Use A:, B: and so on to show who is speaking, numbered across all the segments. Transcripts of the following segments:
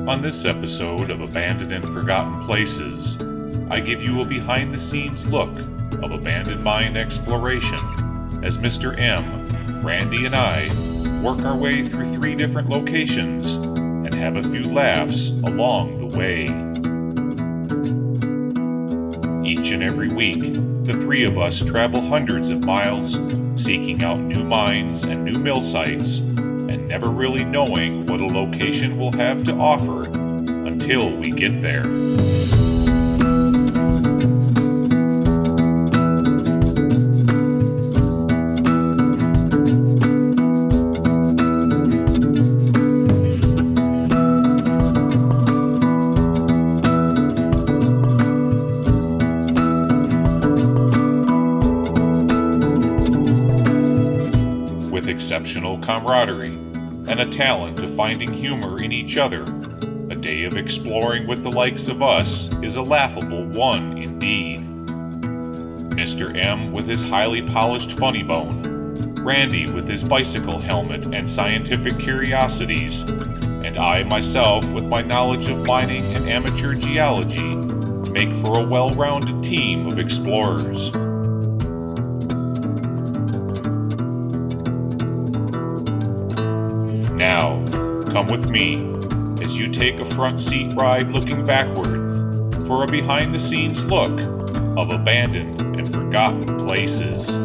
A: On this episode of Abandoned and Forgotten Places, I give you a behind-the-scenes look of abandoned mine exploration as Mr. M, Randy, and I work our way through 3 different locations and have a few laughs along the way. Each and every week, the 3 of us travel hundreds of miles, seeking out new mines and new mill sites, and never really knowing what a location will have to offer until we get there. Exceptional camaraderie, and a talent of finding humor in each other, a day of exploring with the likes of us is a laughable one indeed. Mr. M with his highly polished funny bone, Randy with his bicycle helmet and scientific curiosities, and I myself with my knowledge of mining and amateur geology make for a well-rounded team of explorers. Now, come with me as you take a front seat ride looking backwards for a behind-the-scenes look of abandoned and forgotten places.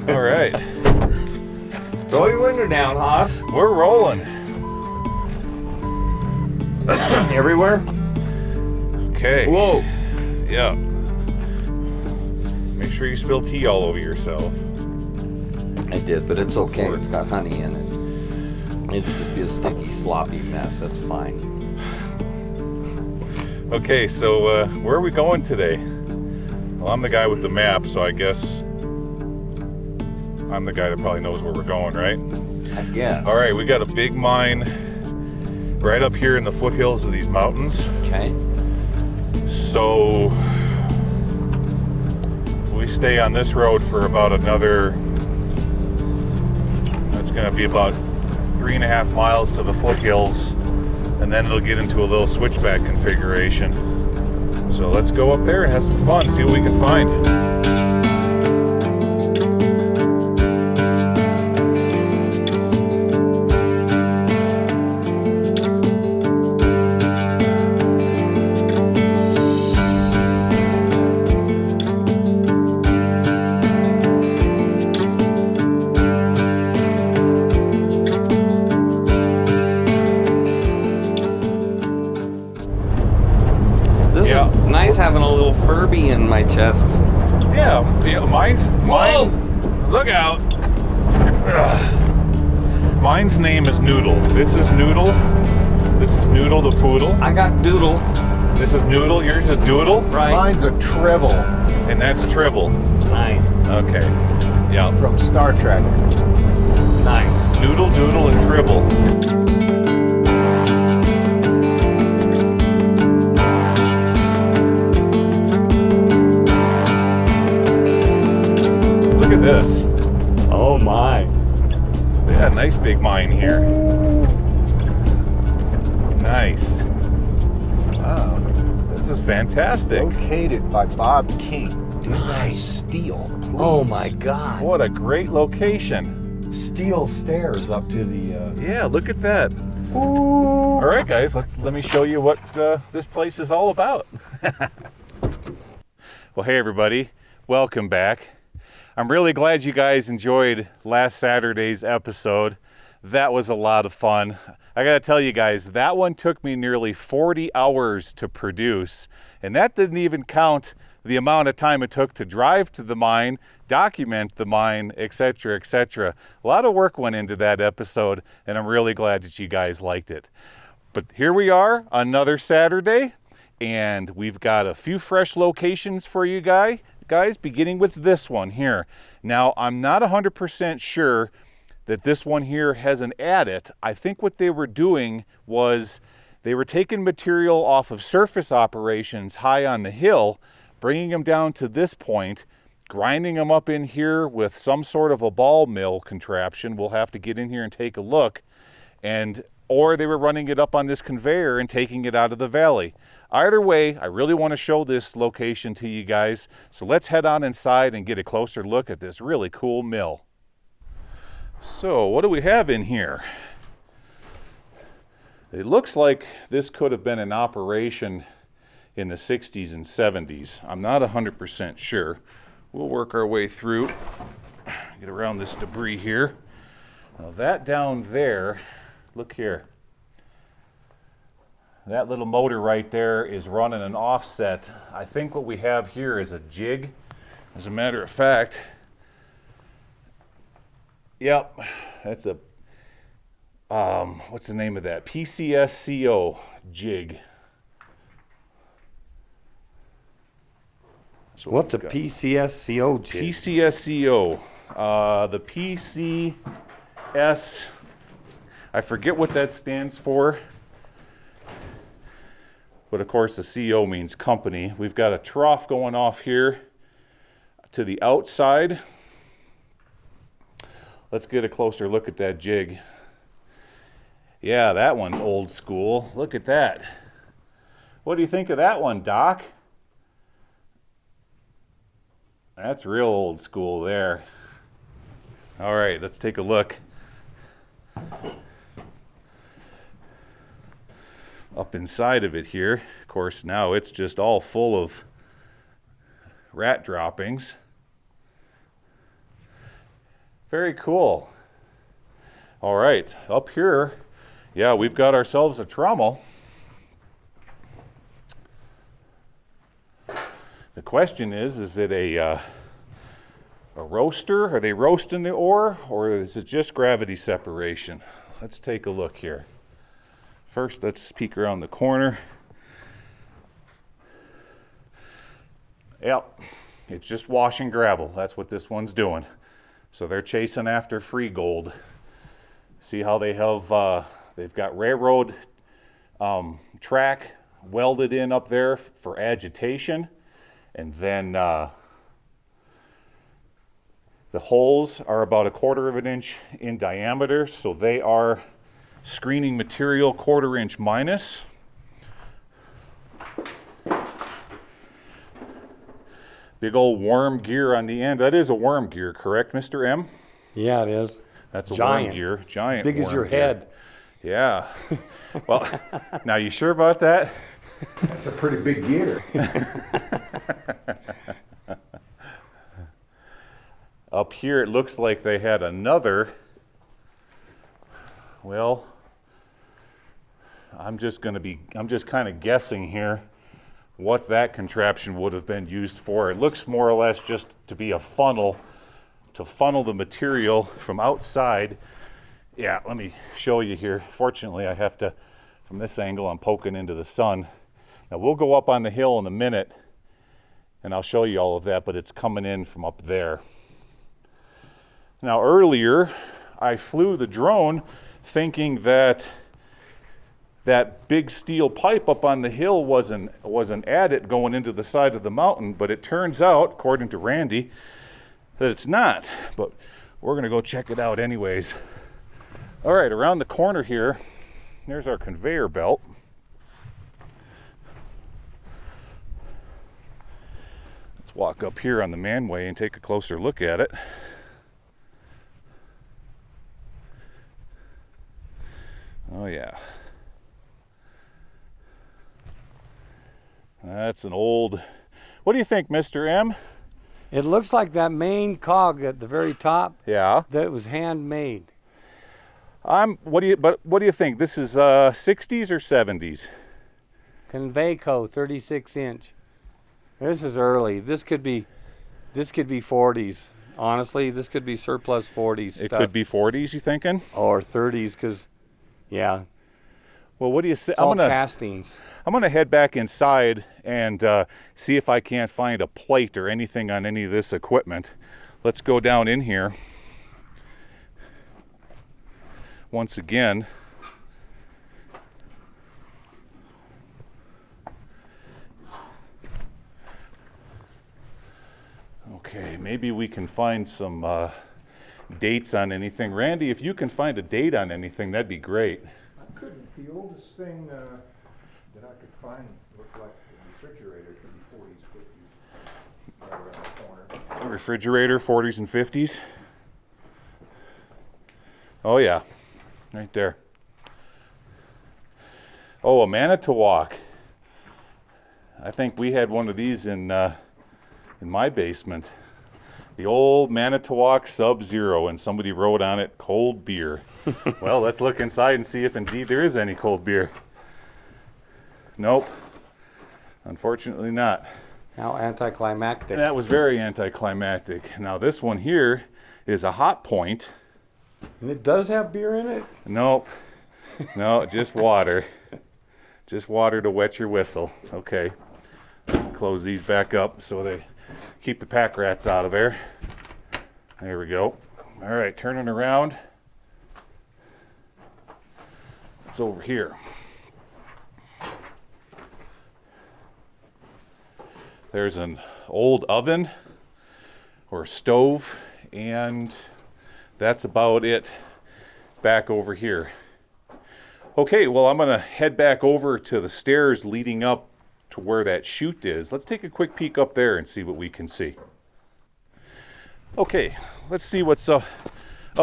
A: All right.
B: Roll your window down, Haas.
A: We're rolling.
B: Everywhere?
A: Okay.
B: Whoa.
A: Yeah. Make sure you spill tea all over yourself.
B: I did, but it's okay. It's got honey in it. It'd just be a sticky, sloppy mess. That's fine.
A: Okay, so where are we going today? Well, I'm the guy with the map, so I guess I'm the guy that probably knows where we're going, right?
B: I guess.
A: All right, we got a big mine right up here in the foothills of these mountains.
B: Okay.
A: So if we stay on this road for about another, that's going to be about 3.5 miles to the foothills, and then it'll get into a little switchback configuration. So let's go up there and have some fun, see what we can find.
B: Nice having a little Furby in my chest.
A: Yeah, mine. Look out. Ugh. Mine's name is Noodle. This is Noodle. This is Noodle the poodle.
B: I got Doodle.
A: This is Noodle. Yours is Doodle.
B: Right.
C: Mine's a Tribble.
A: And that's Tribble.
B: Nice.
A: Okay. Yeah.
C: From Star Trek.
B: Nice.
A: Noodle, Doodle, and Tribble. Look at this.
B: Oh my.
A: Yeah, nice big mine here. Nice.
C: Wow.
A: This is fantastic.
C: Located by Bob King.
B: Nice.
C: Steel. Please.
B: Oh my God.
A: What a great location.
B: Steel stairs up to the...
A: Yeah, look at that. All right, guys, let me show you what this place is all about. Well, hey everybody, welcome back. I'm really glad you guys enjoyed last Saturday's episode. That was a lot of fun. I gotta tell you guys, that one took me nearly 40 hours to produce, and that didn't even count the amount of time it took to drive to the mine, document the mine, etc., etc. A lot of work went into that episode, and I'm really glad that you guys liked it. But here we are, another Saturday, and we've got a few fresh locations for you guys, beginning with this one here. Now, I'm not 100% sure that this one here has an adit. I think what they were doing was they were taking material off of surface operations high on the hill, bringing them down to this point, grinding them up in here with some sort of a ball mill contraption. We'll have to get in here and take a look. Or they were running it up on this conveyor and taking it out of the valley. Either way, I really want to show this location to you guys. So let's head on inside and get a closer look at this really cool mill. So what do we have in here? It looks like this could have been in operation in the 60s and 70s. I'm not 100% sure. We'll work our way through, get around this debris here. Now that down there, look here. That little motor right there is running an offset. I think what we have here is a jig. As a matter of fact, yep, that's a, what's the name of that? PCSCO jig.
B: What's a PCSCO jig?
A: PCSCO. The PCS, I forget what that stands for. But of course the CO means company. We've got a trough going off here to the outside. Let's get a closer look at that jig. Yeah, that one's old school. Look at that. What do you think of that one, Doc? That's real old school there. All right, let's take a look. Up inside of it here, of course, now it's just all full of rat droppings. Very cool. All right, up here, yeah, we've got ourselves a trommel. The question is it a roaster? Are they roasting the ore, or is it just gravity separation? Let's take a look here. First, let's peek around the corner. Yep, it's just washing gravel. That's what this one's doing. So they're chasing after free gold. See how they have, they've got railroad track welded in up there for agitation. And then the holes are about 1/4 of an inch in diameter, so they are screening material 1/4 inch minus. Big old worm gear on the end. That is a worm gear, correct, Mr. M?
B: Yeah, it is.
A: That's a
B: Giant.
A: worm gear. Giant.
B: Big as
A: worm
B: your
A: gear.
B: head.
A: Yeah. Well, now you sure about that?
C: That's a pretty big gear.
A: Up here it looks like they had another, well, I'm just kind of guessing here what that contraption would have been used for. It looks more or less just to be a funnel, to funnel the material from outside. Yeah, let me show you here. Fortunately, I have to, from this angle, I'm poking into the sun. Now we'll go up on the hill in a minute and I'll show you all of that, but it's coming in from up there. Now earlier, I flew the drone thinking that that big steel pipe up on the hill was an adit going into the side of the mountain, but it turns out, according to Randy, that it's not. But we're gonna go check it out anyways. All right, around the corner here, there's our conveyor belt. Let's walk up here on the manway and take a closer look at it.
D: Oh yeah. That's an old... What do you think, Mr. M?
E: It looks like that main cog at the very top,
D: Yeah.
E: that was handmade.
D: What do you think? This is 60s or 70s?
E: Conveyor 36-inch. This is early. This could be 40s. Honestly, this could be surplus 40s stuff.
D: It could be 40s, you thinking?
E: Or 30s, because, yeah,
D: Well, what do you say?
E: it's all castings.
D: I'm gonna head back inside and see if I can't find a plate or anything on any of this equipment. Let's go down in here once again. Okay, maybe we can find some dates on anything. Randy, if you can find a date on anything, that'd be great.
C: I couldn't. The oldest thing that I could find looked like the refrigerator. It could be 40s, 50s. Right around the corner.
D: A refrigerator, 40s and 50s. Oh yeah, right there. Oh, a Manitowoc. I think we had one of these in my basement. The old Manitowoc Sub-Zero, and somebody wrote on it, cold beer. Well, let's look inside and see if indeed there is any cold beer. Nope. Unfortunately not.
E: How anticlimactic.
D: That was very anticlimactic. Now this one here is a hot point.
E: And it does have beer in it?
D: Nope. No, just water. Just water to wet your whistle. Okay. Close these back up so they keep the pack rats out of there. There we go. All right, turning around. It's over here. There's an old oven or stove, and that's about it back over here. Okay, well, I'm gonna head back over to the stairs leading up to where that chute is. Let's take a quick peek up there and see what we can see. Okay, let's see what's up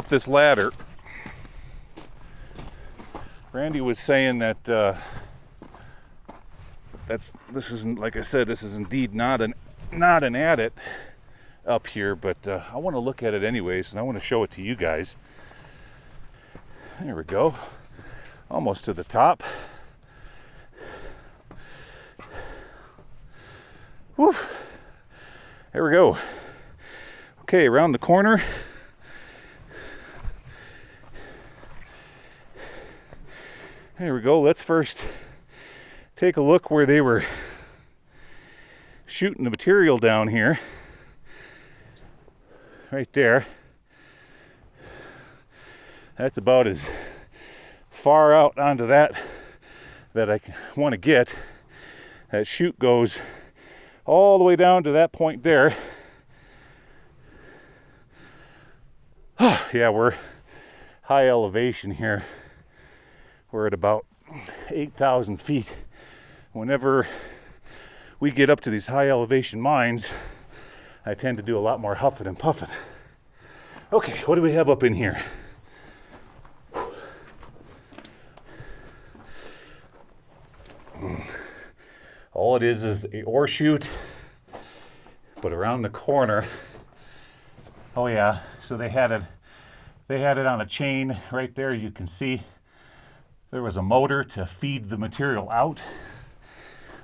D: this ladder. Randy was saying that this isn't, like I said, this is indeed not an adit up here, but I want to look at it anyways, and I want to show it to you guys. There we go, almost to the top. Whew. There we go. Okay, around the corner. There we go. Let's first take a look where they were shooting the material down here. Right there. That's about as far out onto that I want to get. That chute goes all the way down to that point there. Yeah, we're high elevation here. We're at about 8,000 feet. Whenever we get up to these high elevation mines, I tend to do a lot more huffing and puffing. Okay, what do we have up in here? All it is a ore chute, but around the corner. Oh yeah, so they had it on a chain right there. You can see there was a motor to feed the material out.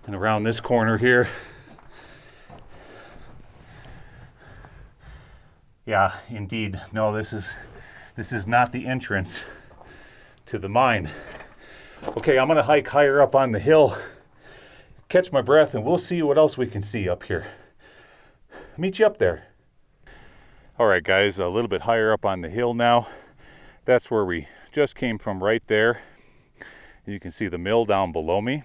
D: And around this corner here, yeah, indeed. No, this is not the entrance to the mine. Okay, I'm gonna hike higher up on the hill, catch my breath, and we'll see what else we can see up here. Meet you up there. All right, guys, a little bit higher up on the hill now. That's where we just came from, right there. You can see the mill down below me.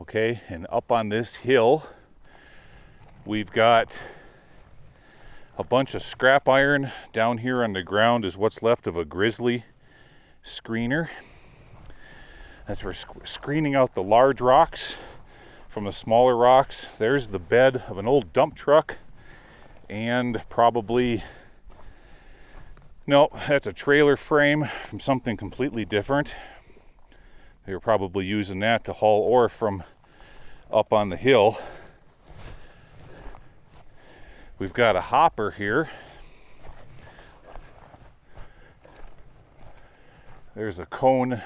D: Okay, and up on this hill, we've got a bunch of scrap iron. Down here on the ground is what's left of a grizzly screener. As we're screening out the large rocks from the smaller rocks, there's the bed of an old dump truck and probably No, that's a trailer frame from something completely different. They were probably using that to haul ore from up on the hill. We've got a hopper here. There's a cone-shaped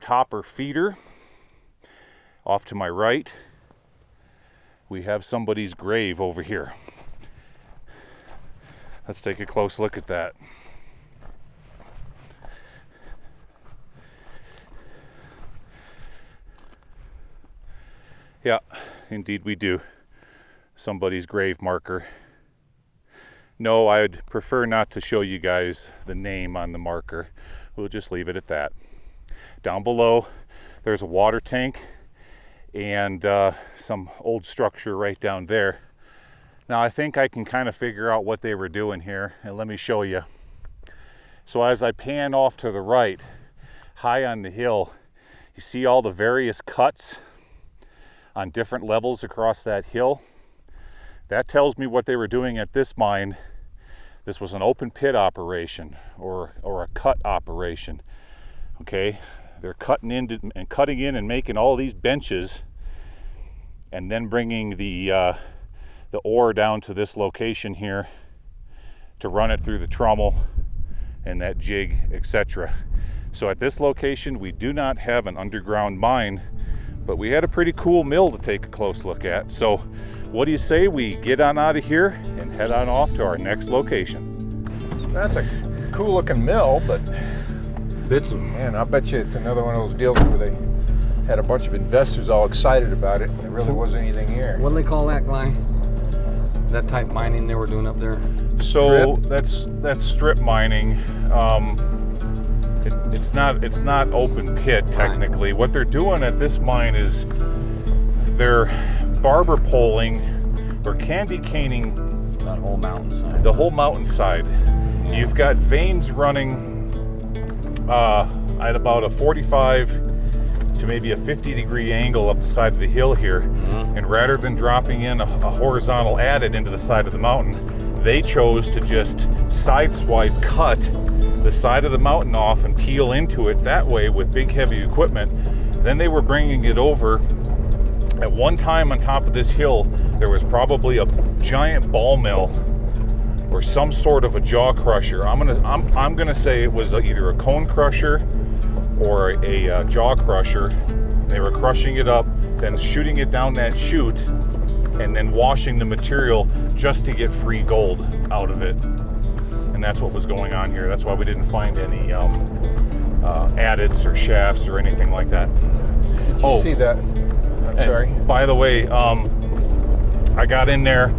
D: hopper feeder. Off to my right, we have somebody's grave over here. Let's take a close look at that. Yeah, indeed we do. Somebody's grave marker. No, I'd prefer not to show you guys the name on the marker. We'll just leave it at that. Down below, there's a water tank and some old structure right down there. Now I think I can kind of figure out what they were doing here, and let me show you. So as I pan off to the right, high on the hill, you see all the various cuts on different levels across that hill. That tells me what they were doing at this mine. This was an open pit operation or a cut operation. Okay, they're cutting in and making all these benches, and then bringing the ore down to this location here to run it through the trommel and that jig, etc. So at this location, we do not have an underground mine, but we had a pretty cool mill to take a close look at. So what do you say we get on out of here and head on off to our next location?
C: That's a cool looking mill, but man, I bet you it's another one of those deals where they had a bunch of investors all excited about it and there really wasn't anything here.
E: What do they call that, Gly? That type mining they were doing up there?
D: So that's strip mining. It's not open pit technically. What they're doing at this mine is they're barber poling or candy caning
E: That whole mountainside.
D: the whole mountainside.
E: Yeah.
D: You've got veins running at about a 45 to maybe a 50-degree angle up the side of the hill here.
E: Mm-hmm.
D: And rather than dropping in a horizontal adit into the side of the mountain, they chose to just sideswipe cut the side of the mountain off and peel into it that way with big heavy equipment. Then they were bringing it over. At one time on top of this hill, there was probably a giant ball mill or some sort of a jaw crusher. I'm gonna say it was either a cone crusher or a jaw crusher. They were crushing it up, then shooting it down that chute, and then washing the material just to get free gold out of it. And that's what was going on here. That's why we didn't find any adits or shafts or anything like that.
C: Did you see that? I'm sorry.
D: By the way, I got in there.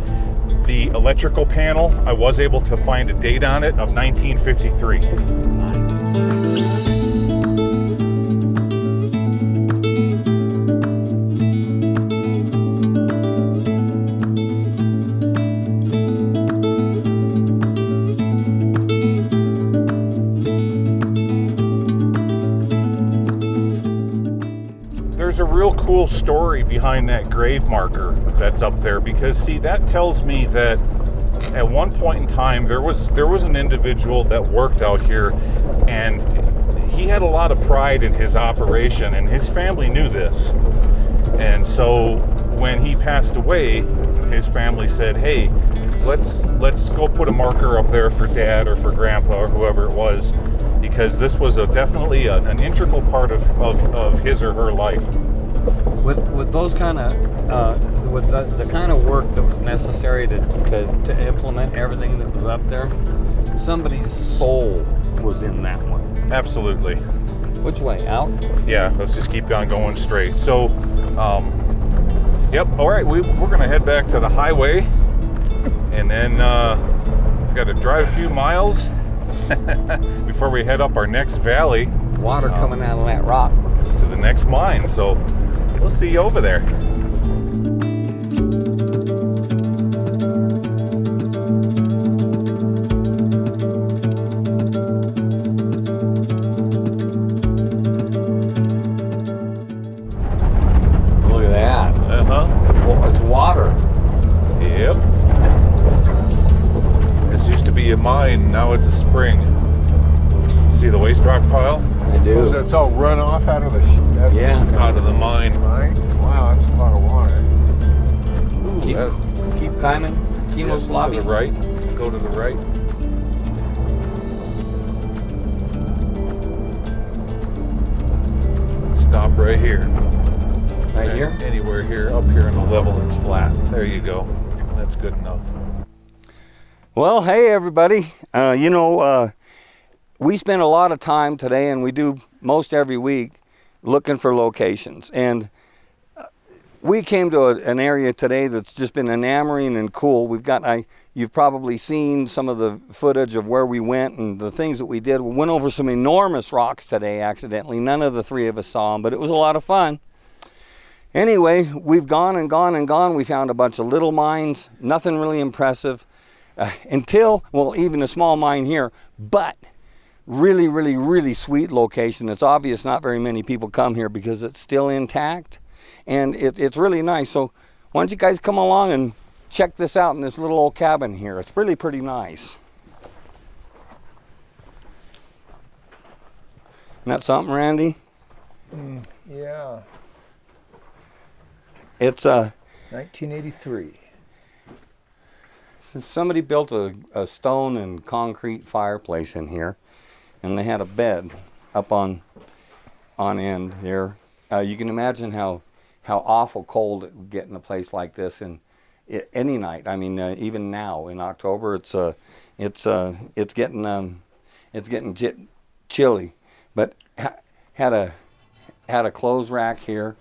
D: The electrical panel, I was able to find a date on it of 1953. There's a real cool story behind that grave marker that's up there, because see, that tells me that at one point in time there was an individual that worked out here, and he had a lot of pride in his operation, and his family knew this. And so when he passed away, his family said, hey, let's go put a marker up there for Dad or for Grandpa or whoever it was, because this was definitely an integral part of his or her life.
E: With those kind of with the kind of work that was necessary to implement everything that was up there, somebody's soul was in that one.
D: Absolutely.
E: Which way? Out?
D: Yeah, let's just keep on going straight. So, yep, all right, we're gonna head back to the highway, and then we gotta drive a few miles before we head up our next valley.
E: Water coming out of that rock.
D: To the next mine, so we'll see you over there.
E: Look at that.
D: Uh-huh.
E: Well, it's water.
D: Yep. This used to be
A: be a mine, now it's a spring. See the waste rock pile?
E: I do.
C: So it's all run off out of the
E: Yeah.
A: Out of the mine.
C: mine? Wow, that's a lot of water.
A: Ooh,
E: Keep,
A: that's-
E: keep climbing. Kimo
A: to
E: Slobby.
A: the right. Go to the right. Stop right here.
E: Right here?
A: Anywhere here, up here on the level that's flat. There you go. That's good enough.
E: Well, hey everybody. We spend a lot of time today, and we do most every week, looking for locations. And we came to an area today that's just been enamoring and cool. You've probably seen some of the footage of where we went and the things that we did. We went over some enormous rocks today accidentally. None of the three of us saw them, but it was a lot of fun. Anyway, we've gone and gone and gone. We found a bunch of little mines, nothing really impressive even a small mine here, but really, really, really sweet location. It's obvious not very many people come here because it's still intact, and it's really nice. So why don't you guys come along and check this out in this little old cabin here. It's really pretty nice. Isn't that something, Randy?
C: Yeah.
E: It's
C: 1983.
E: somebody built a stone and concrete fireplace in here, and they had a bed up on end here. You can imagine how awful cold it would get in a place like this, and any night. I mean, even now in October, it's getting chilly. But had a clothes rack here,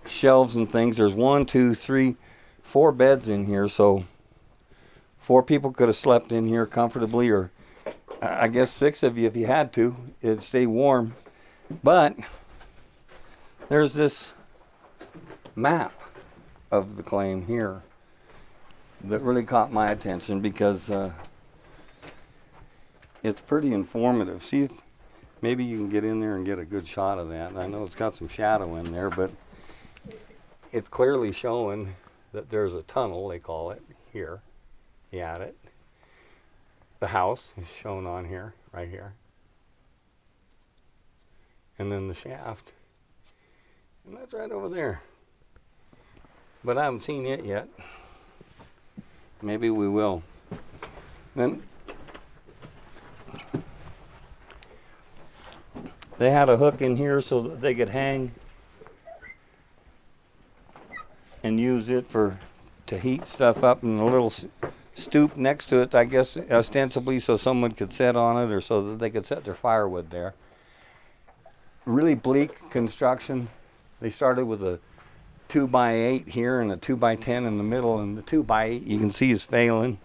E: shelves and things. There's 1, 2, 3, 4 beds in here, so 4 people could have slept in here comfortably, or I guess 6 of you if you had to. It'd stay warm. But there's this map of the claim here that really caught my attention because it's pretty informative. See if maybe you can get in there and get a good shot of that. I know it's got some shadow in there, but it's clearly showing that there's a tunnel, they call it, here. You at it. The house is shown on here, right here. And then the shaft. And that's right over there. But I haven't seen it yet. Maybe we will. Then they had a hook in here so that they could hang and use it to heat stuff up, and a little stoop next to it, I guess, ostensibly so someone could sit on it or so that they could set their firewood there. Really bleak construction. They started with a 2x8 here and a 2x10 in the middle, and the 2x8 you can see is failing.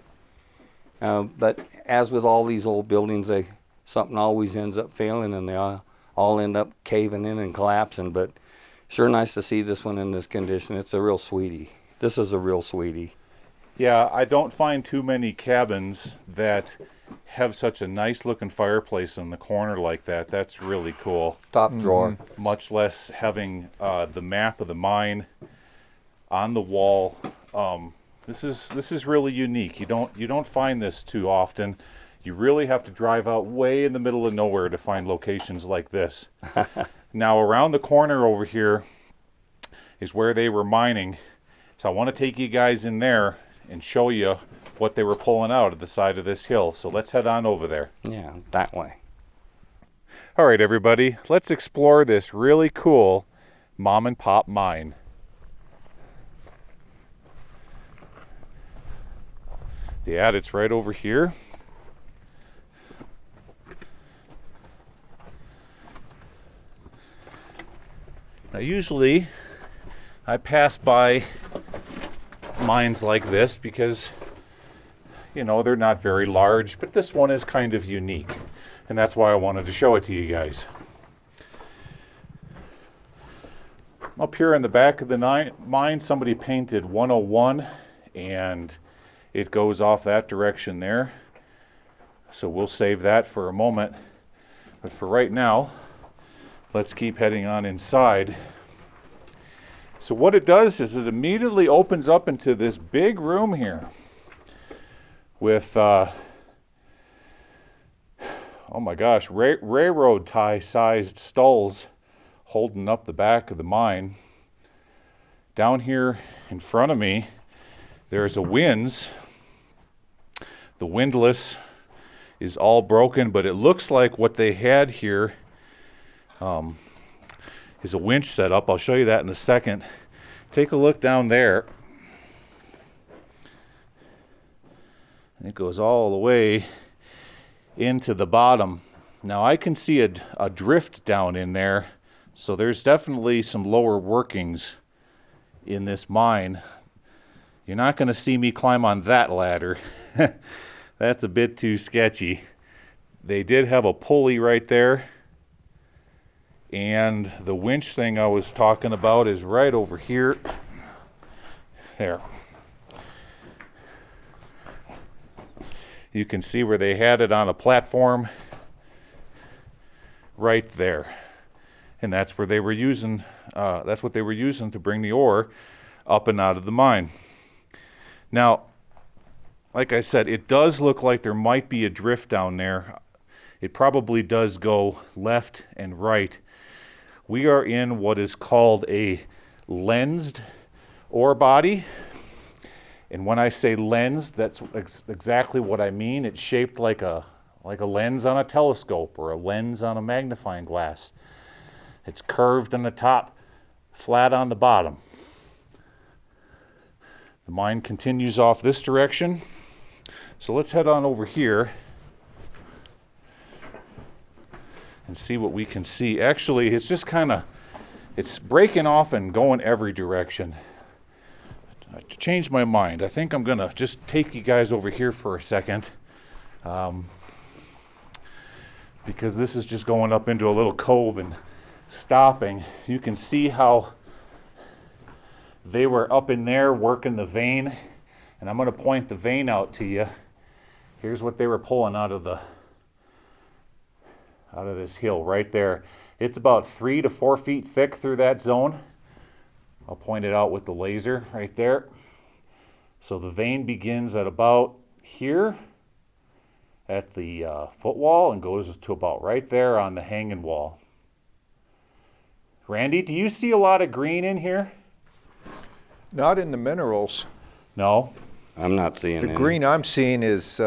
E: But as with all these old buildings, something always ends up failing, and they all end up caving in and collapsing. But sure nice to see this one in this condition. It's a real sweetie. This is a real sweetie.
A: Yeah, I don't find too many cabins that have such a nice looking fireplace in the corner like that. That's really cool.
E: Top drawer.
A: Much less having the map of the mine on the wall. This is really unique. You don't find this too often. You really have to drive out way in the middle of nowhere to find locations like this. Now around the corner over here is where they were mining. So I want to take you guys in there and show you what they were pulling out at the side of this hill. So let's head on over there.
E: Yeah, that way.
A: All right, everybody, let's explore this really cool mom and pop mine. Yeah, it's right over here. Now usually I pass by mines like this because, you know, they're not very large, but this one is kind of unique, and that's why I wanted to show it to you guys. Up here in the back of the mine, somebody painted 101, and it goes off that direction there. So we'll save that for a moment. But for right now, let's keep heading on inside. So what it does is it immediately opens up into this big room here with oh my gosh, railroad tie sized stalls holding up the back of the mine. Down here in front of me, there's a winds. The windlass is all broken, but it looks like what they had here is a winch setup. I'll show you that in a second. Take a look down there. It goes all the way into the bottom. Now I can see a drift down in there, so there's definitely some lower workings in this mine. You're not going to see me climb on that ladder. That's a bit too sketchy. They did have a pulley right there, and the winch thing I was talking about is right over here. There. You can see where they had it on a platform right there. And that's where they were using, that's what they were using to bring the ore up and out of the mine. Now, like I said, it does look like there might be a drift down there. It probably does go left and right. We are in what is called a lensed ore body. And when I say lens, that's exactly what I mean. It's shaped like a lens on a telescope or a lens on a magnifying glass. It's curved on the top, flat on the bottom. The mine continues off this direction. So let's head on over here and see what we can see. Actually, it's just it's breaking off and going every direction. I changed my mind. I think I'm gonna just take you guys over here for a second, because this is just going up into a little cove and stopping. You can see how they were up in there working the vein, and I'm gonna point the vein out to you. Here's what they were pulling out of this hill right there. It's about 3 to 4 feet thick through that zone. I'll point it out with the laser right there. So the vein begins at about here at the footwall and goes to about right there on the hanging wall. Randy, do you see a lot of green in here?
C: Not in the minerals.
A: No?
E: I'm not seeing
C: The
E: any.
C: green I'm seeing is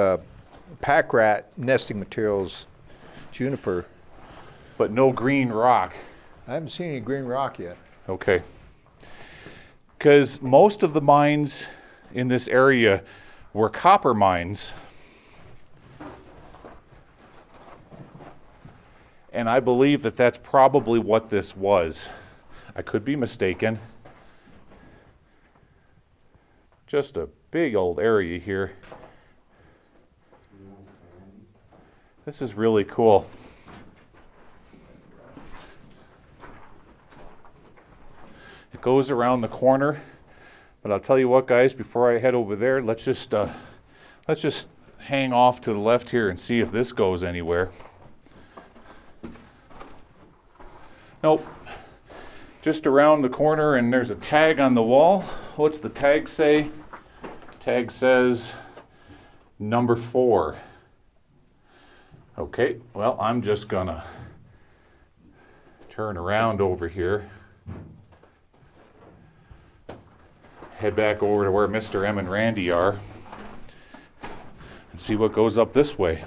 C: pack rat nesting materials, juniper.
A: But no green rock.
C: I haven't seen any green rock yet.
A: Okay. Because most of the mines in this area were copper mines. And I believe that that's probably what this was. I could be mistaken. Just a big old area here. This is really cool. It goes around the corner, but I'll tell you what, guys, before I head over there, let's just hang off to the left here and see if this goes anywhere. Nope. Just around the corner, and there's a tag on the wall. What's the tag say? Tag says number 4. Okay, well, I'm just gonna turn around over here. Head back over to where Mr. M and Randy are and see what goes up this way.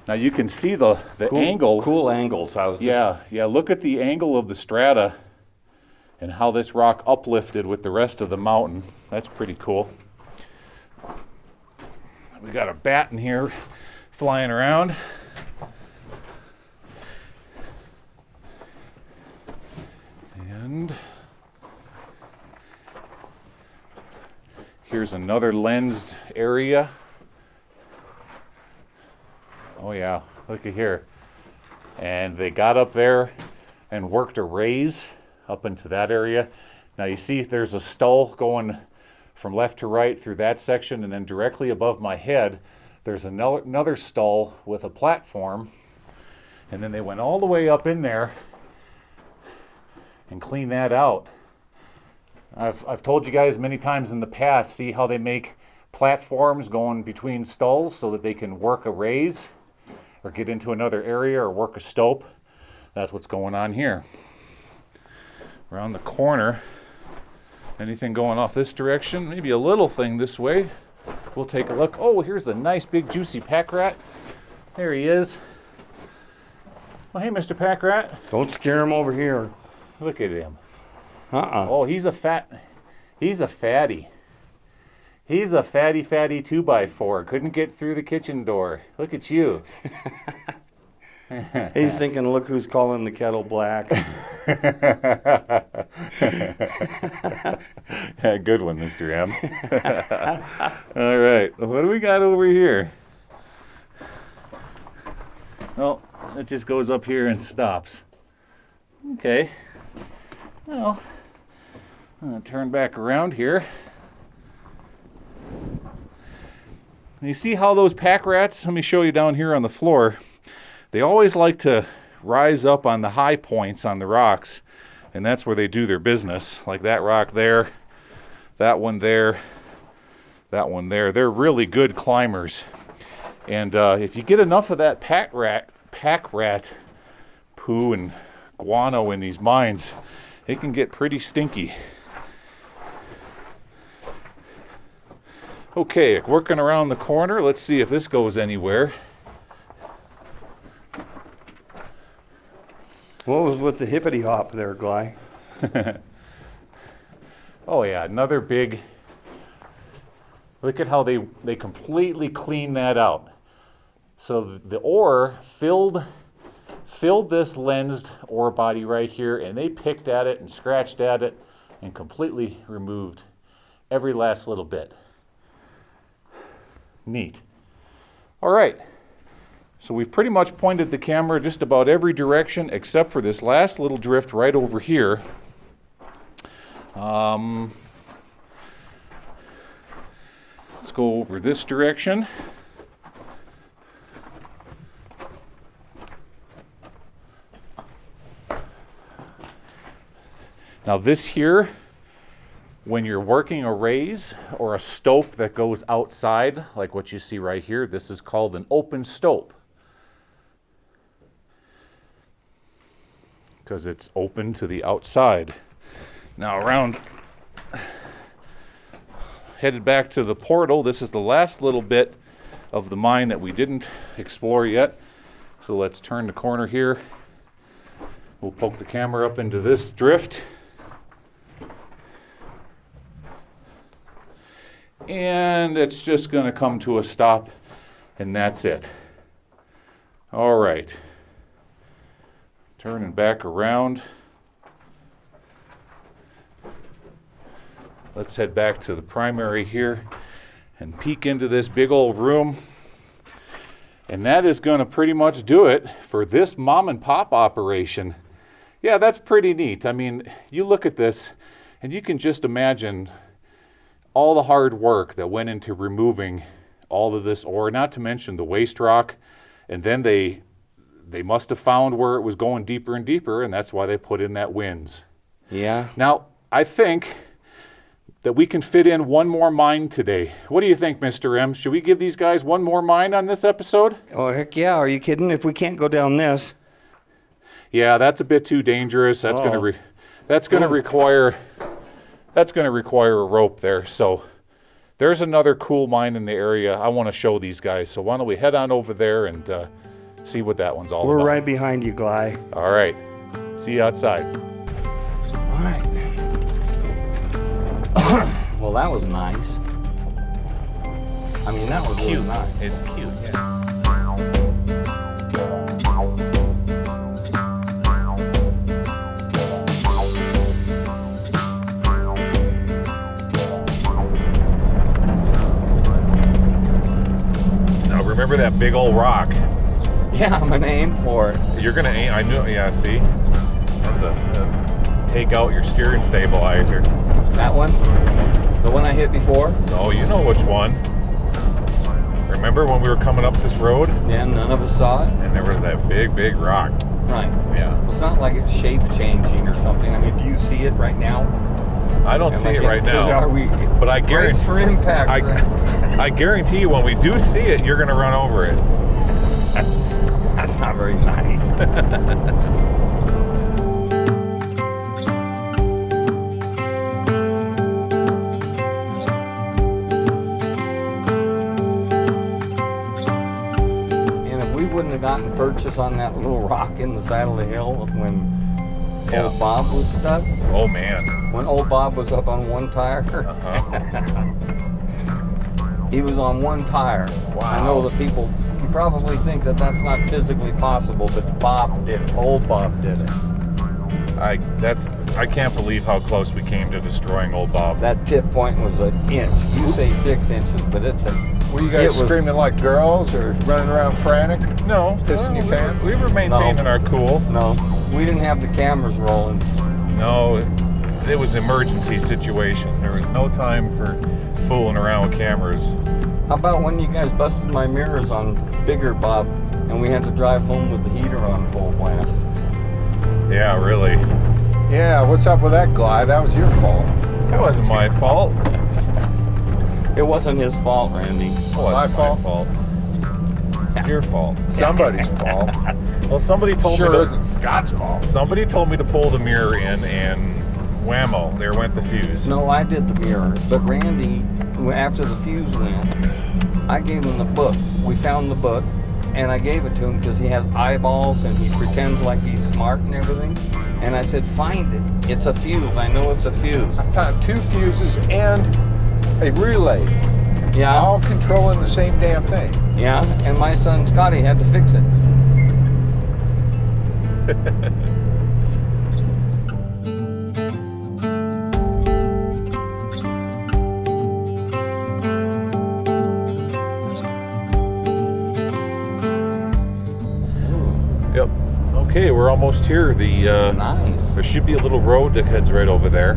A: Now you can see the angle.
E: Cool angles. I was just,
A: Yeah, look at the angle of the strata and how this rock uplifted with the rest of the mountain. That's pretty cool. We got a bat in here flying around. And here's another lensed area. Oh yeah, look at here. And they got up there and worked a raise up into that area. Now you see there's a stull going from left to right through that section, and then directly above my head there's another stull with a platform, and then they went all the way up in there and cleaned that out. I've told you guys many times in the past, see how they make platforms going between stalls so that they can work a raise?
D: or get into another area or work a stope. That's what's going on here. Around the corner, anything going off this direction? Maybe a little thing this way. We'll take a look. Oh, here's a nice big juicy pack rat. There he is. Well, hey, Mr. Pack Rat.
E: Don't scare him over here.
D: Look at him.
E: Uh-uh.
D: Oh, he's a fatty. He's a fatty 2x4. Couldn't get through the kitchen door. Look at you.
E: He's thinking, look who's calling the kettle black.
D: Yeah, good one, Mr. M. All right, what do we got over here? Oh, it just goes up here and stops. Okay. Well, I'm going to turn back around here. You see how those pack rats, let me show you down here on the floor, they always like to rise up on the high points on the rocks, and that's where they do their business. Like that rock there, that one there, that one there. They're really good climbers. And if you get enough of that pack rat poo and guano in these mines, it can get pretty stinky. Okay, working around the corner. Let's see if this goes anywhere.
E: What was with the hippity hop there, Gly?
D: Oh yeah, another big. Look at how they completely cleaned that out. So the ore filled this lensed ore body right here, and they picked at it and scratched at it and completely removed every last little bit. Neat. All right. So we've pretty much pointed the camera just about every direction except for this last little drift right over here. Let's go over this direction. Now this here, when you're working a raise or a stope that goes outside, like what you see right here, this is called an open stope, because it's open to the outside. Now headed back to the portal, this is the last little bit of the mine that we didn't explore yet. So let's turn the corner here. We'll poke the camera up into this drift. And it's just going to come to a stop, and that's it. All right. Turning back around. Let's head back to the primary here and peek into this big old room. And that is going to pretty much do it for this mom and pop operation. Yeah, that's pretty neat. I mean, you look at this and you can just imagine all the hard work that went into removing all of this ore, not to mention the waste rock. And then they must have found where it was going deeper and deeper, and that's why they put in that winze.
E: Yeah.
D: Now, I think that we can fit in one more mine today. What do you think, Mr. M? Should we give these guys one more mine on this episode?
E: Oh, heck yeah. Are you kidding? If we can't go down this.
D: Yeah, that's a bit too dangerous. That's going to require a rope there. So there's another cool mine in the area I want to show these guys. So why don't we head on over there and see what that one's all about.
E: We're right behind you, Gly.
D: All right. See you outside.
E: All right. Well, that was nice. I mean, that was really nice.
D: It's cute, yeah. Now remember that big old rock.
E: Yeah, I'm gonna aim for it.
D: You're gonna aim. I knew. Yeah. See, that's a take out your steering stabilizer.
E: That one? The one I hit before?
D: Oh, you know which one. Remember when we were coming up this road?
E: Yeah, none of us saw it.
D: And there was that big, big rock.
E: Right.
D: Yeah.
E: Well, it's not like it's shape changing or something. I mean, do you see it right now?
D: I don't see it right now.
E: Are we
D: but I guarantee
E: brace for impact.
D: I guarantee you when we do see it, you're gonna run over it.
E: That's not very nice. And if we wouldn't have gotten purchase on that little rock in the side of the hill when
A: Yeah.
E: old Bob was stuck,
A: Oh man.
E: when old Bob was up on one tire, he was on one tire. I know that people probably think that that's not physically possible, but Bob did it. Old Bob did it.
A: I can't believe how close we came to destroying old Bob.
E: That tip point was an inch. You say 6 inches, but it's a.
C: Were you guys
E: it was-
C: screaming like girls or running around frantic?
A: No,
C: Pissing your pants?
A: We were maintaining our cool.
E: No, we didn't have the cameras rolling.
A: No, it was emergency situation. There was no time for fooling around with cameras.
E: How about when you guys busted my mirrors on Bigger Bob and we had to drive home with the heater on full blast?
A: Yeah, really.
C: Yeah, what's up with that, Gly? That was your fault.
A: It wasn't my fault.
E: It wasn't his fault, Randy.
A: It wasn't
C: My fault?
A: fault. It's your fault.
C: Somebody's fault.
A: Well, somebody told
C: Sure
A: me to,
C: isn't Scott's fault.
A: somebody told me to pull the mirror in, and whammo, there went the fuse.
E: No, I did the mirrors, but Randy, after the fuse went, I gave him the book. We found the book, and I gave it to him because he has eyeballs and he pretends like he's smart and everything. And I said, find it. It's a fuse. I know it's a fuse.
C: I found 2 fuses and a relay,
E: Yeah,
C: all controlling the same damn thing.
E: yeah. And my son Scotty had to fix it.
A: Yep. Okay, we're almost here.
E: Nice.
A: There should be a little road that heads right over there.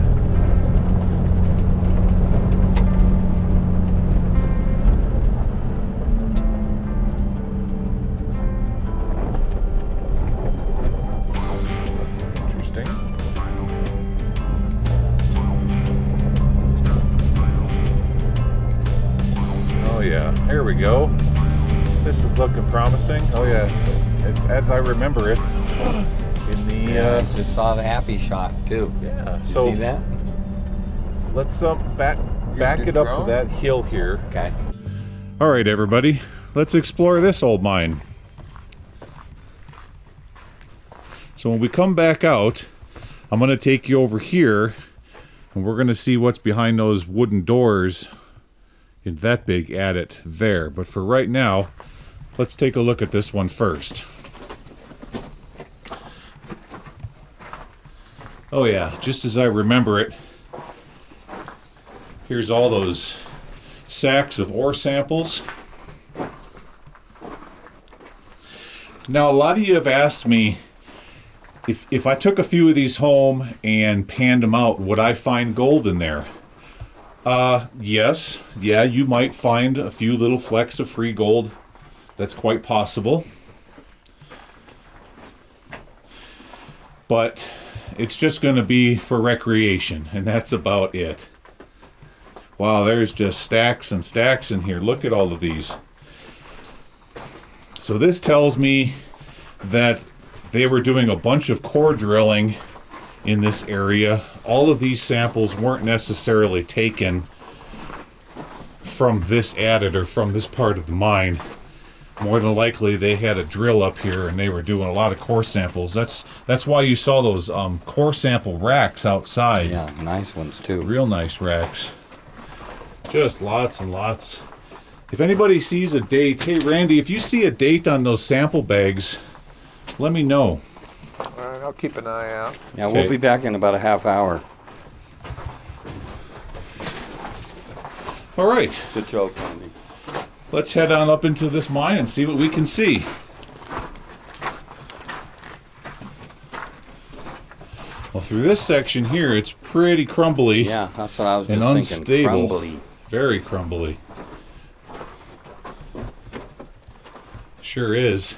A: Interesting. Oh yeah, here we go. This is looking promising. Oh yeah, as I remember it. In the
E: Yeah, I just saw the happy shot too.
A: yeah.
E: You
A: So
E: see that?
A: let's back
C: the
A: it up to
C: drone?
A: that hill here.
E: Okay.
A: All right, everybody, let's explore this old mine. So when we come back out, I'm going to take you over here, and we're going to see what's behind those wooden doors in that big adit there. But for right now, let's take a look at this one first. Oh yeah, just as I remember it, here's all those sacks of ore samples. Now, a lot of you have asked me if I took a few of these home and panned them out, would I find gold in there? Yes. Yeah, you might find a few little flecks of free gold. That's quite possible. But it's just going to be for recreation, and that's about it. Wow, there's just stacks and stacks in here. Look at all of these. So this tells me that they were doing a bunch of core drilling in this area. All of these samples weren't necessarily taken from this adit or from this part of the mine. More than likely they had a drill up here and they were doing a lot of core samples. That's why you saw those core sample racks outside.
E: Yeah, nice ones too.
A: Real nice racks. Just lots and lots. If anybody sees a date, hey Randy, if you see a date on those sample bags, let me know.
C: All right, I'll keep an eye out.
E: Yeah,
A: Okay.
E: we'll be back in about a half hour.
A: All right,
E: It's a joke, Randy.
A: let's head on up into this mine and see what we can see. Well, through this section here, it's pretty crumbly.
E: Yeah, that's what I was just
A: And
E: thinking.
A: unstable.
E: Crumbly.
A: Very crumbly. Sure is.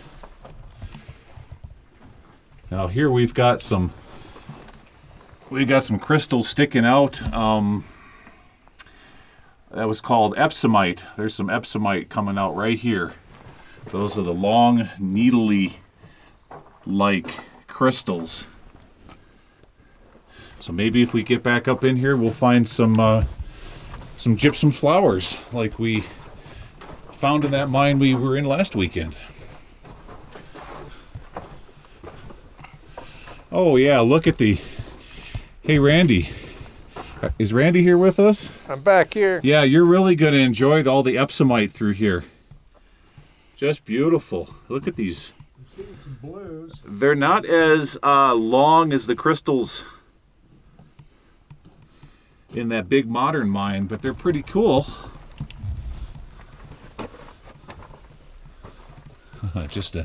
A: Now here we've got some crystals sticking out. That was called epsomite. There's some epsomite coming out right here. Those are the long, needly like crystals. So maybe if we get back up in here, we'll find some gypsum flowers like we found in that mine we were in last weekend. Oh yeah, look at the... Hey Randy, is Randy here with us?
C: I'm back here.
A: Yeah, you're really going to enjoy all the epsomite through here. Just beautiful. Look at these.
C: I'm seeing some blues.
A: They're not as long as the crystals in that big modern mine, but they're pretty cool. Just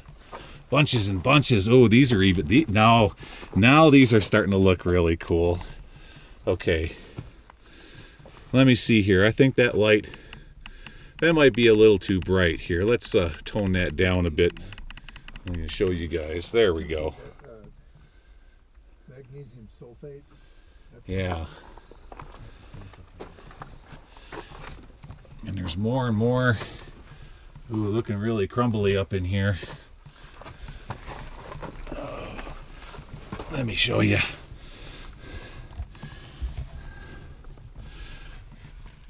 A: bunches and bunches. Oh, these are even now these are starting to look really cool. Okay, let me see here. I think that light, that might be a little too bright here. Let's tone that down a bit. I'm going to show you guys. There we go.
C: Magnesium sulfate.
A: Yeah. And there's more and more. Ooh, looking really crumbly up in here. Let me show you.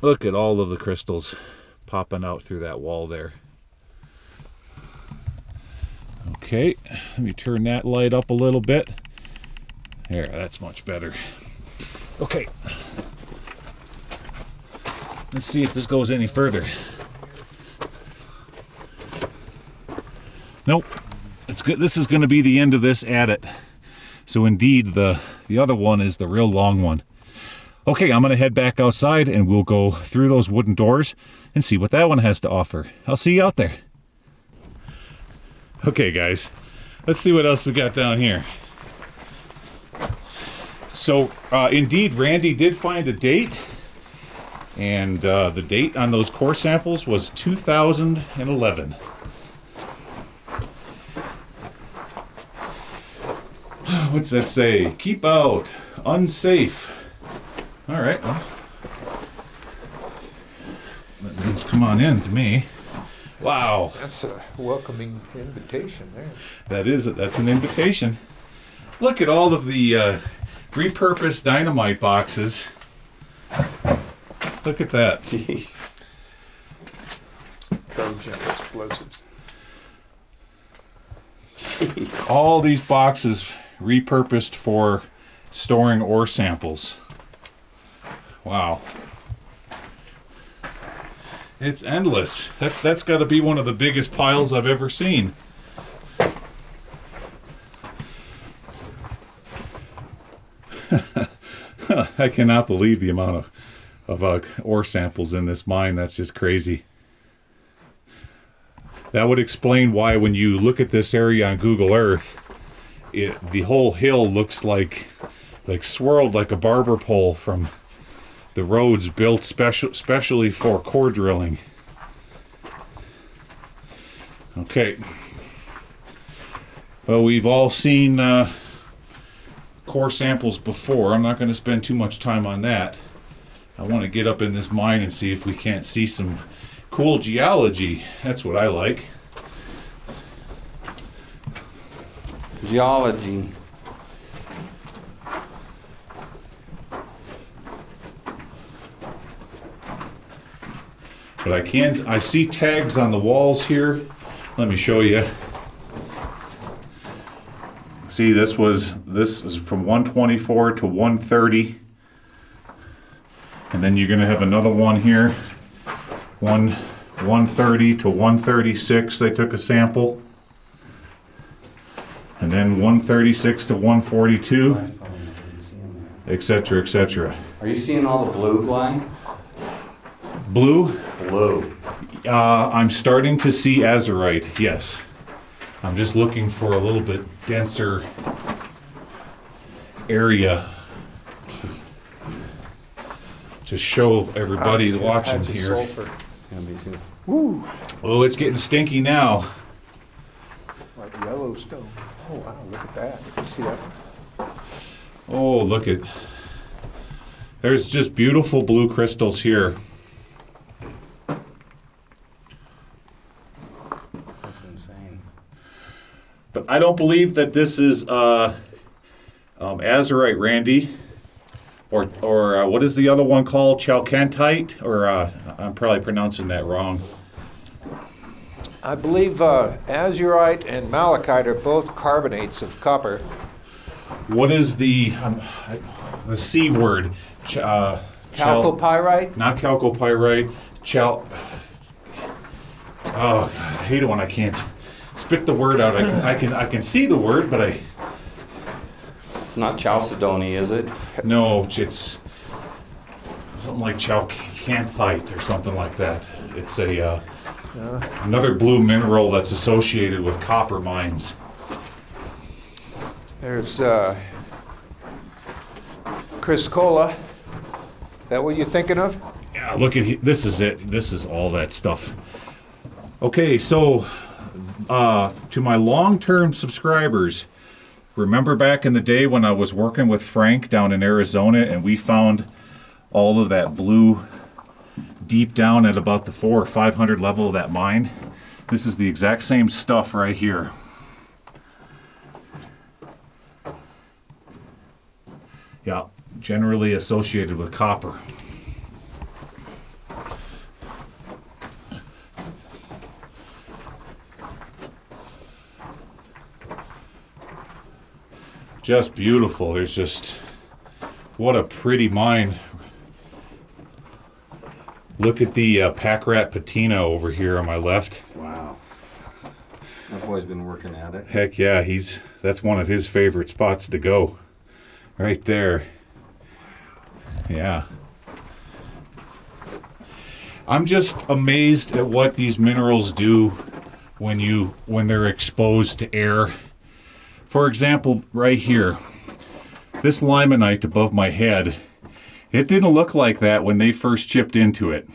A: Look at all of the crystals popping out through that wall there. Okay, let me turn that light up a little bit. There, that's much better. Okay. Let's see if this goes any further. Nope. It's good. This is going to be the end of this adit. So indeed, the other one is the real long one. Okay, I'm going to head back outside and we'll go through those wooden doors and see what that one has to offer. I'll see you out there. Okay, guys. Let's see what else we got down here. So, indeed, Randy did find a date. And the date on those core samples was 2011. What's that say? Keep out. Unsafe. All right. Well, that means come on in to me. Wow.
C: That's a welcoming invitation there.
A: That's an invitation. Look at all of the repurposed dynamite boxes. Look at that.
C: Trojan explosives.
A: All these boxes repurposed for storing ore samples. Wow. It's endless. That's got to be one of the biggest piles I've ever seen. I cannot believe the amount of ore samples in this mine. That's just crazy. That would explain why when you look at this area on Google Earth, the whole hill looks like swirled like a barber pole from the roads built specially for core drilling. Okay. Well, we've all seen core samples before. I'm not going to spend too much time on that. I want to get up in this mine and see if we can't see some cool geology. That's what I like.
B: Geology.
A: But I see tags on the walls here. Let me show you. See, this is from 124 to 130. And then you're gonna have another one here. 130 to 136, they took a sample. And then 136 to 142, etc., etc.
B: Are you seeing all the blue, Gly?
A: Blue?
B: Blue.
A: I'm starting to see azurite, yes. I'm just looking for a little bit denser area to show everybody watching here.
C: Sulfur.
B: Yeah, me too.
C: Woo!
A: Oh, it's getting stinky now.
C: Like Yellowstone. Oh wow, look at that. You see that?
A: Oh, look at. There's just beautiful blue crystals here.
B: That's insane.
A: But
D: I don't believe that this is azurite, Randy, or what is the other one called? Chalcantite, or I'm probably pronouncing that wrong.
C: I believe azurite and malachite are both carbonates of copper.
D: What is the C word?
C: Chalcopyrite?
D: Not chalcopyrite. Oh God, I hate it when I can't spit the word out. I can see the word, but
B: It's not chalcedony, is it?
D: no, it's something like chalcanthite or something like that. It's another blue mineral that's associated with copper mines.
C: There's Criscola. That what you're thinking of?
D: Yeah, look at this is it. This is all that stuff. Okay, so to my long-term subscribers, remember back in the day when I was working with Frank down in Arizona and we found all of that blue deep down at about the 400 or 500 level of that mine? This is the exact same stuff right here. Yeah, generally associated with copper. Just beautiful. There's just, what a pretty mine. Look at the pack rat patina over here on my left.
B: Wow. That boy's been working at it.
D: Heck yeah, that's one of his favorite spots to go. Right there. Yeah. I'm just amazed at what these minerals do when they're exposed to air. For example, right here, this limonite above my head, it didn't look like that when they first chipped into it.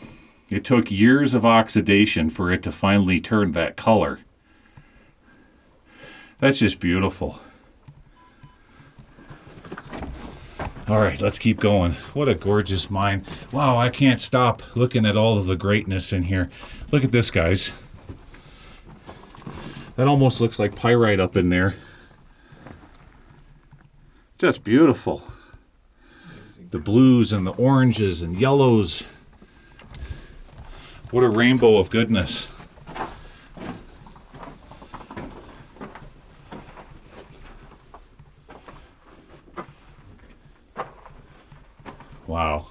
D: It took years of oxidation for it to finally turn that color. That's just beautiful. All right, let's keep going. What a gorgeous mine. Wow, I can't stop looking at all of the greatness in here. Look at this, guys. That almost looks like pyrite up in there. Just beautiful. The blues and the oranges and yellows. What a rainbow of goodness. Wow.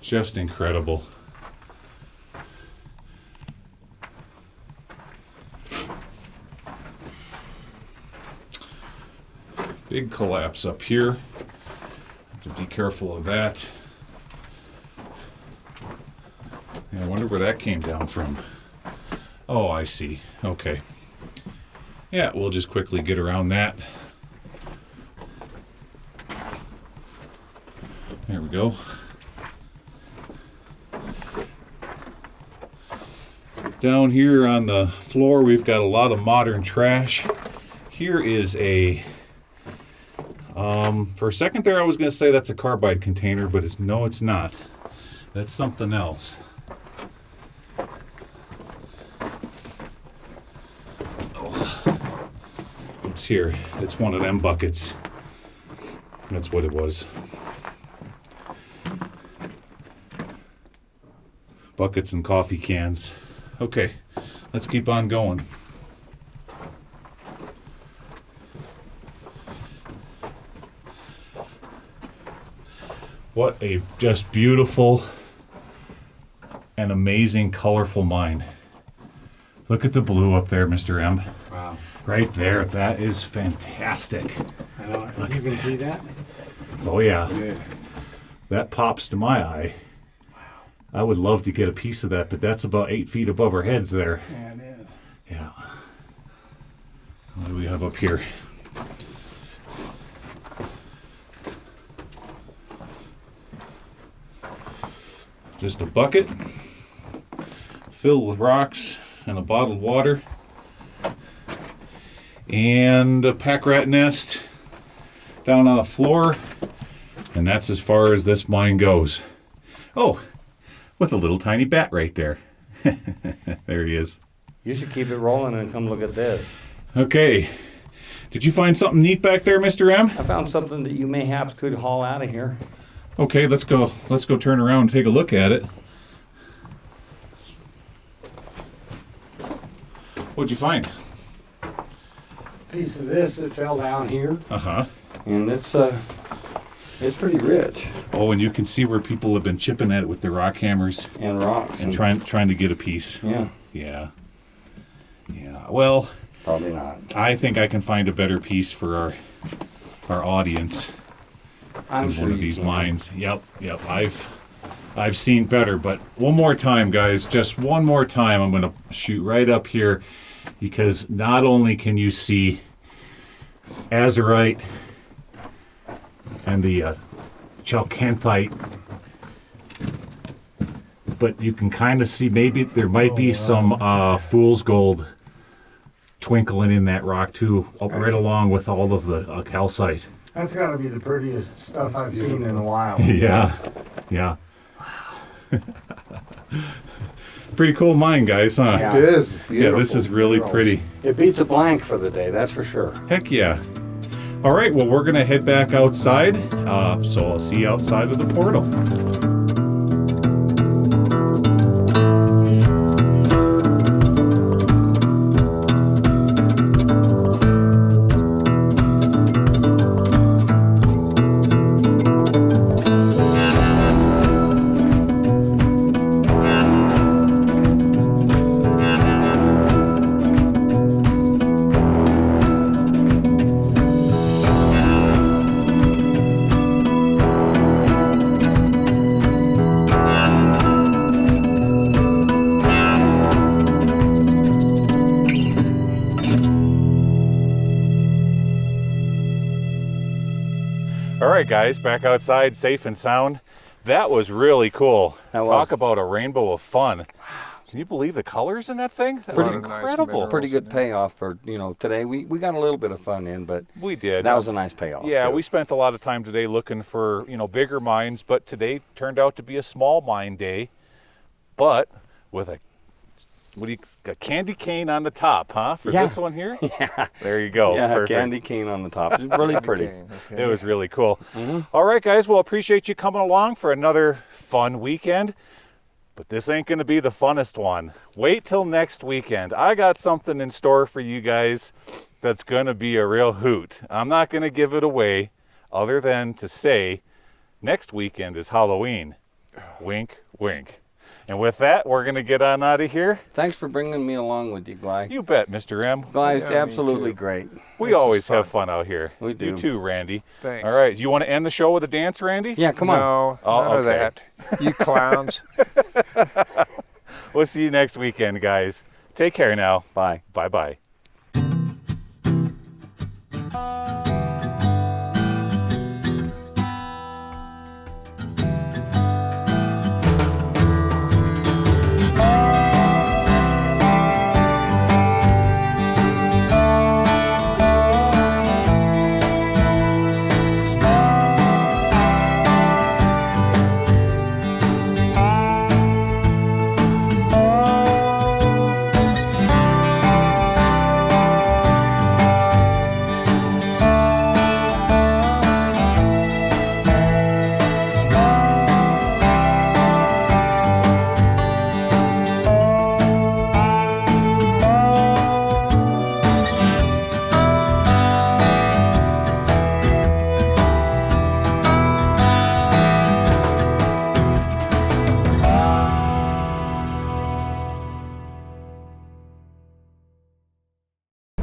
D: Just incredible. Big collapse up here. Have to be careful of that. Yeah, I wonder where that came down from. Oh, I see. Okay. Yeah, we'll just quickly get around that. There we go. Down here on the floor, we've got a lot of modern trash. Here is a, for a second there I was going to say that's a carbide container, but no, it's not. That's something else. Oh. It's here. It's one of them buckets. That's what it was. Buckets and coffee cans. Okay, let's keep on going. What a just beautiful and amazing colorful mine. Look at the blue up there, Mr. M.
E: Wow.
D: Right there, that is fantastic.
E: I know. You can see that?
D: Oh yeah,
E: Good.
D: that pops to my eye. I would love to get a piece of that, but that's about 8 feet above our heads there.
E: Yeah, it is.
D: Yeah. What do we have up here? Just a bucket filled with rocks and a bottled water.
A: and a pack rat nest down on the floor. And that's as far as this mine goes. Oh, with a little tiny bat right there. There he is.
E: You should keep it rolling and come look at this.
A: Okay. Did you find something neat back there, Mr. M?
E: I found something that you mayhaps could haul out of here.
A: Okay, let's go turn around and take a look at it. What'd you find?
E: Piece of this that fell down here,
A: Uh-huh.
E: and it's pretty rich.
A: Oh, and you can see where people have been chipping at it with their rock hammers
E: And rocks.
A: and trying to get a piece.
E: Yeah,
A: Yeah. Yeah. Well,
E: probably not.
A: I think I can find a better piece for our audience
E: I'm
A: in
E: sure
A: one of
E: you
A: these
E: can.
A: mines. Yep. I've seen better, but one more time, guys, just one more time, I'm gonna shoot right up here, because not only can you see azurite and the chalcanthite, but you can kind of see maybe there might be some fool's gold twinkling in that rock too, right along with all of the calcite.
F: That's got to be the prettiest stuff I've seen in a while.
A: Yeah, yeah. Pretty cool mine, guys, huh?
E: Yeah.
C: It is
A: Yeah,
C: beautiful.
A: this is really pretty.
E: It beats a blank for the day, that's for sure.
A: Heck yeah. All right, well, we're gonna head back outside, so I'll see you outside of the portal. All right, guys, back outside, safe and sound. That was really cool.
E: That was.
A: Talk about a rainbow of fun. Can you believe the colors in that thing? That was
C: Pretty nice
A: incredible.
C: minerals.
E: Pretty good payoff for, today. We got a little bit of fun in, but
A: We did.
E: that was a nice payoff.
A: Yeah,
E: too.
A: we spent a lot of time today looking for, bigger mines, but today turned out to be a small mine day, but with a candy cane on the top, huh? For
E: Yeah.
A: this one here?
E: Yeah.
A: There you go.
E: Yeah,
A: Perfect.
E: candy cane on the top. It's really pretty.
C: Okay.
A: It was really cool. All right, guys. Well, appreciate you coming along for another fun weekend. But this ain't going to be the funnest one. Wait till next weekend. I got something in store for you guys that's going to be a real hoot. I'm not going to give it away other than to say next weekend is Halloween. Wink, wink. And with that, we're going to get on out of here.
E: Thanks for bringing me along with you, Gly.
A: You bet, Mr. M.
E: Gly's
C: Yeah, me
E: absolutely
C: too.
E: great.
A: We
C: This is
A: always
C: fun.
A: have fun out here.
E: We do.
A: You too, Randy.
C: Thanks.
A: All right. You want to end the show with a dance, Randy?
E: Yeah, come on.
C: No,
A: Oh,
C: none of
A: okay.
C: that. You clowns.
A: We'll see you next weekend, guys. Take care now.
E: Bye.
A: Bye-bye.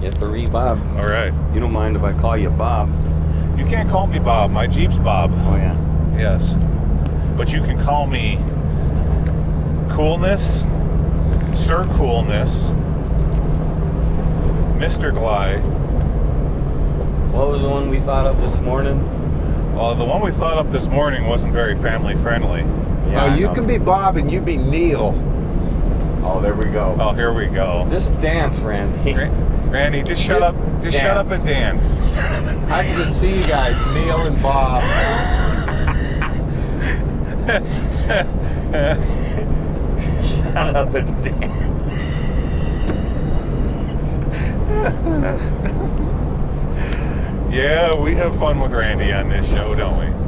E: Yes, sir, Bob.
A: All right.
E: You don't mind if I call you Bob?
A: You can't call me Bob. My Jeep's Bob.
E: Oh, yeah.
A: Yes. But you can call me Coolness, Sir Coolness, Mr. Gly.
E: What was the one we thought of this morning?
A: Well, the one we thought up this morning wasn't very family friendly.
E: Yeah,
C: Oh,
E: I
C: you
E: know.
C: can be Bob and you be Neil.
E: Oh, there we go.
A: Oh, here we go.
E: Just dance, Randy.
C: Randy, just shut up. Just shut up and dance. I can just see you guys, Neil and Bob.
E: Shut up and dance.
C: Yeah, we have fun with Randy on this show, don't we?